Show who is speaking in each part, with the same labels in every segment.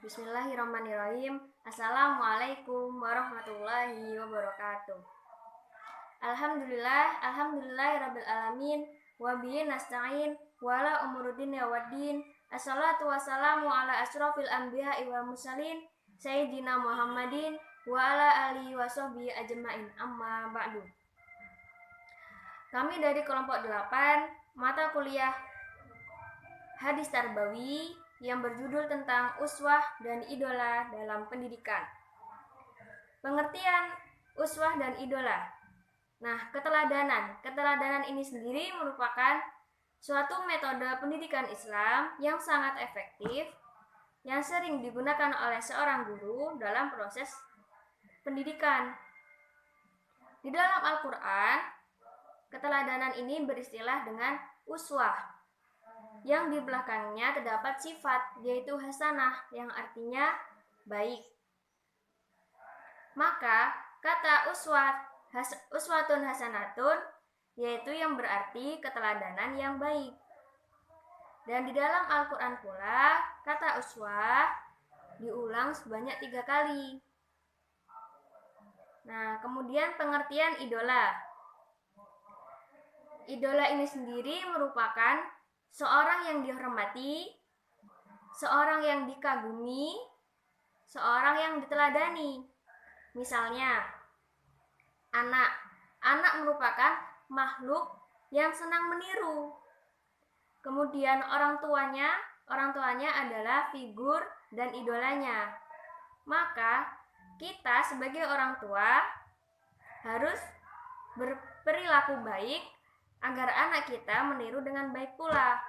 Speaker 1: Bismillahirrahmanirrahim. Assalamualaikum warahmatullahi wabarakatuh. Alhamdulillahirabbil alamin wa bihi nasta'in wa ala umuruddin waddin. Assalatu wassalamu ala asrofil anbiya'i wal mursalin sayyidina Muhammadin wa ala alihi wa sahbihi ajma'in. Amma ba'du. Kami dari kelompok 8 mata kuliah Hadis Tarbawi yang berjudul tentang uswah dan idola dalam pendidikan. Pengertian uswah dan idola. Nah, keteladanan ini sendiri merupakan suatu metode pendidikan Islam yang sangat efektif yang sering digunakan oleh seorang guru dalam proses pendidikan. Di dalam Al-Quran, keteladanan ini beristilah dengan uswah, yang di belakangnya terdapat sifat, yaitu hasanah, yang artinya baik. Maka kata uswatun hasanatun yaitu yang berarti keteladanan yang baik. Dan di dalam Al-Quran pula kata uswah diulang sebanyak 3 kali. Nah, kemudian pengertian idola. Idola ini sendiri merupakan seorang yang dihormati, seorang yang dikagumi, seorang yang diteladani. Misalnya, anak merupakan makhluk yang senang meniru. Kemudian orang tuanya adalah figur dan idolanya. Maka kita sebagai orang tua harus berperilaku baik agar anak kita meniru dengan baik pula.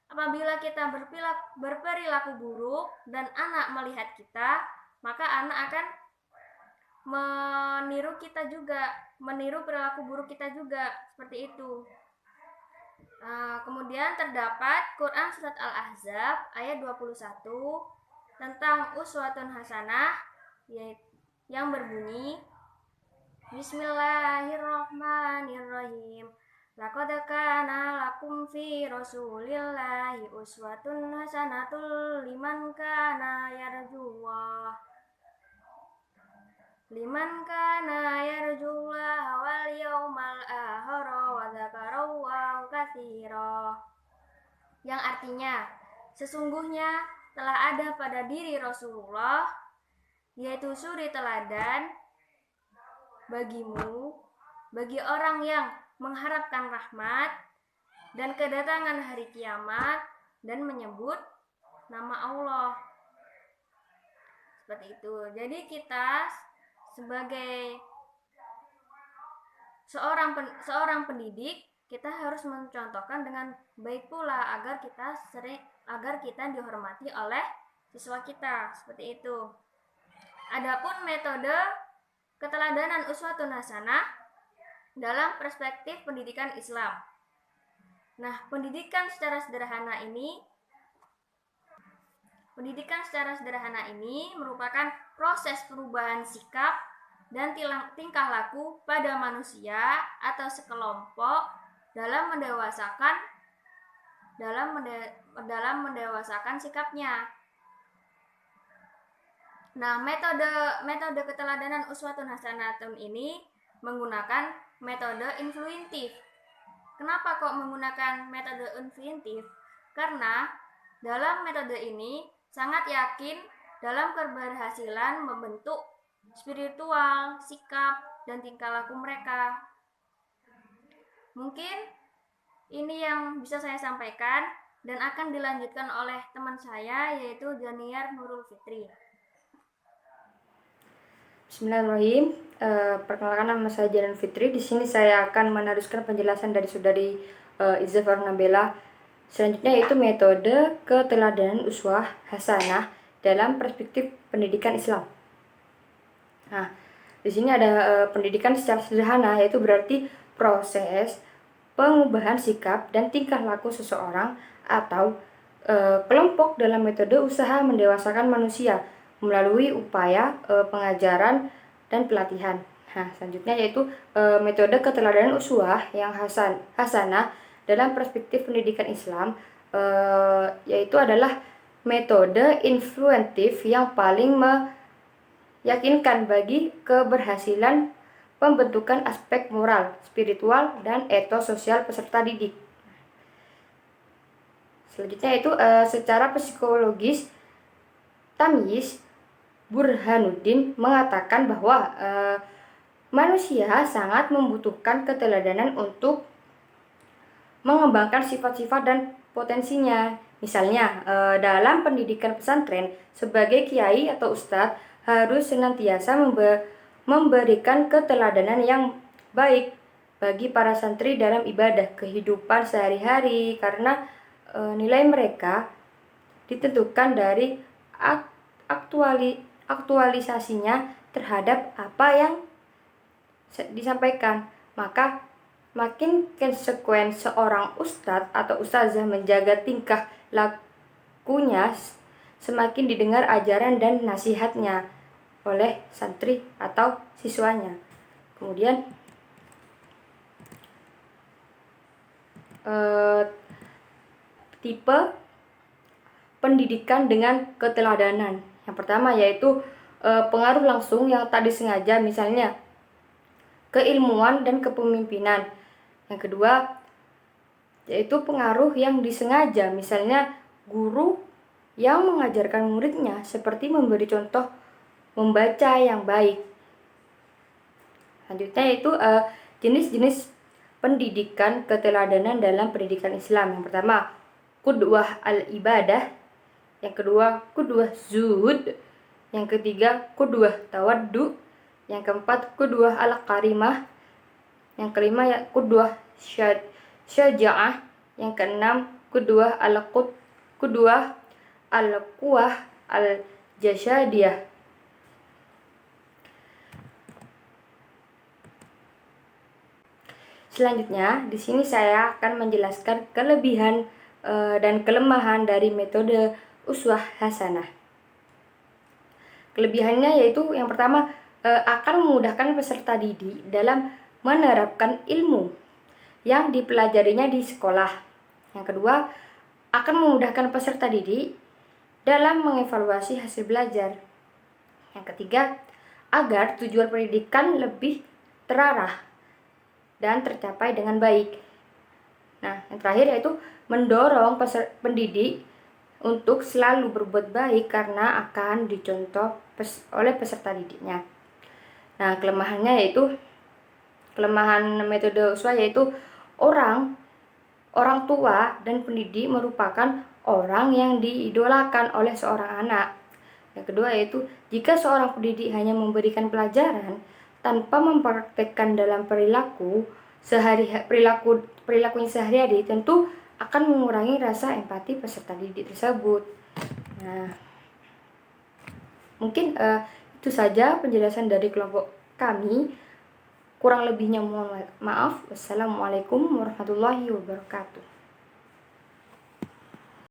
Speaker 1: Apabila kita berperilaku buruk dan anak melihat kita, maka anak akan meniru kita juga, meniru perilaku buruk kita juga, seperti itu. Kemudian terdapat Quran Surat Al-Ahzab ayat 21 tentang uswatun hasanah yang berbunyi, Bismillahirrahmanirrahim. Laqad kana lakum fi Rasulillahi uswatun hasanatul liman kana yarjullah wal yawmal akhir wa dzakarallaha katsira. Yang artinya, sesungguhnya telah ada pada diri Rasulullah yaitu suri teladan bagimu, bagi orang yang mengharapkan rahmat dan kedatangan hari kiamat dan menyebut nama Allah. Seperti itu. Jadi kita sebagai seorang pendidik, kita harus mencontohkan dengan baik pula agar kita dihormati oleh siswa kita. Seperti itu. Adapun metode keteladanan uswatun hasanah dalam perspektif pendidikan Islam. Nah, pendidikan secara sederhana ini merupakan proses perubahan sikap dan tingkah laku pada manusia atau sekelompok dalam mendewasakan sikapnya. Nah, metode keteladanan uswatun hasanatun ini menggunakan metode influentif. Kenapa kok menggunakan metode influentif? Karena dalam metode ini sangat yakin dalam keberhasilan membentuk spiritual, sikap, dan tingkah laku mereka. Mungkin ini yang bisa saya sampaikan dan akan dilanjutkan oleh teman saya, yaitu Daniar Nurul Fitri.
Speaker 2: Bismillahirrahmanirrahim. Perkenalkan, nama saya Jalan Fitri. Di sini saya akan meneruskan penjelasan dari saudari Izzafar Nabila. Selanjutnya yaitu metode keteladanan uswah hasanah dalam perspektif pendidikan Islam. Nah, di sini ada pendidikan secara sederhana, yaitu berarti proses pengubahan sikap dan tingkah laku seseorang atau kelompok dalam metode usaha mendewasakan manusia melalui upaya pengajaran dan pelatihan. Nah, selanjutnya yaitu metode keteladanan uswah yang hasanah dalam perspektif pendidikan Islam, yaitu adalah metode influentif yang paling meyakinkan bagi keberhasilan pembentukan aspek moral, spiritual, dan etos sosial peserta didik. Selanjutnya itu secara psikologis, Tamyiz Burhanuddin mengatakan bahwa manusia sangat membutuhkan keteladanan untuk mengembangkan sifat-sifat dan potensinya. Misalnya, dalam pendidikan pesantren, sebagai kiai atau ustadz harus senantiasa memberikan keteladanan yang baik bagi para santri dalam ibadah kehidupan sehari-hari, karena nilai mereka ditentukan dari aktualisasinya terhadap apa yang disampaikan. Maka makin konsekuen seorang ustadz atau ustazah menjaga tingkah lakunya, semakin didengar ajaran dan nasihatnya oleh santri atau siswanya. Kemudian tipe pendidikan dengan keteladanan. Yang pertama yaitu pengaruh langsung yang tak disengaja, misalnya keilmuan dan kepemimpinan. Yang kedua yaitu pengaruh yang disengaja, misalnya guru yang mengajarkan muridnya seperti memberi contoh membaca yang baik. Selanjutnya yaitu jenis-jenis pendidikan keteladanan dalam pendidikan Islam. Yang pertama, qudwah al-ibadah. Yang kedua, qudwah zuhud. Yang ketiga, qudwah tawaddu. Yang keempat, qudwah al-karimah. Yang kelima, ya qudwah syaja'ah. Yang keenam, qudwah al-quwah al-jasadiyah. Selanjutnya, di sini saya akan menjelaskan kelebihan dan kelemahan dari metode uswah hasanah. Kelebihannya yaitu yang pertama, akan memudahkan peserta didik dalam menerapkan ilmu yang dipelajarinya di sekolah. Yang kedua, akan memudahkan peserta didik dalam mengevaluasi hasil belajar. Yang ketiga, agar tujuan pendidikan lebih terarah dan tercapai dengan baik. Nah, yang terakhir yaitu mendorong pendidik untuk selalu berbuat baik karena akan dicontoh oleh peserta didiknya. Nah, kelemahan metode uswah yaitu orang tua dan pendidik merupakan orang yang diidolakan oleh seorang anak. Yang kedua yaitu jika seorang pendidik hanya memberikan pelajaran tanpa mempraktekkan dalam perilakunya sehari-hari, tentu akan mengurangi rasa empati peserta didik tersebut. Nah, mungkin itu saja penjelasan dari kelompok kami. Kurang lebihnya mohon maaf. Wassalamualaikum warahmatullahi wabarakatuh.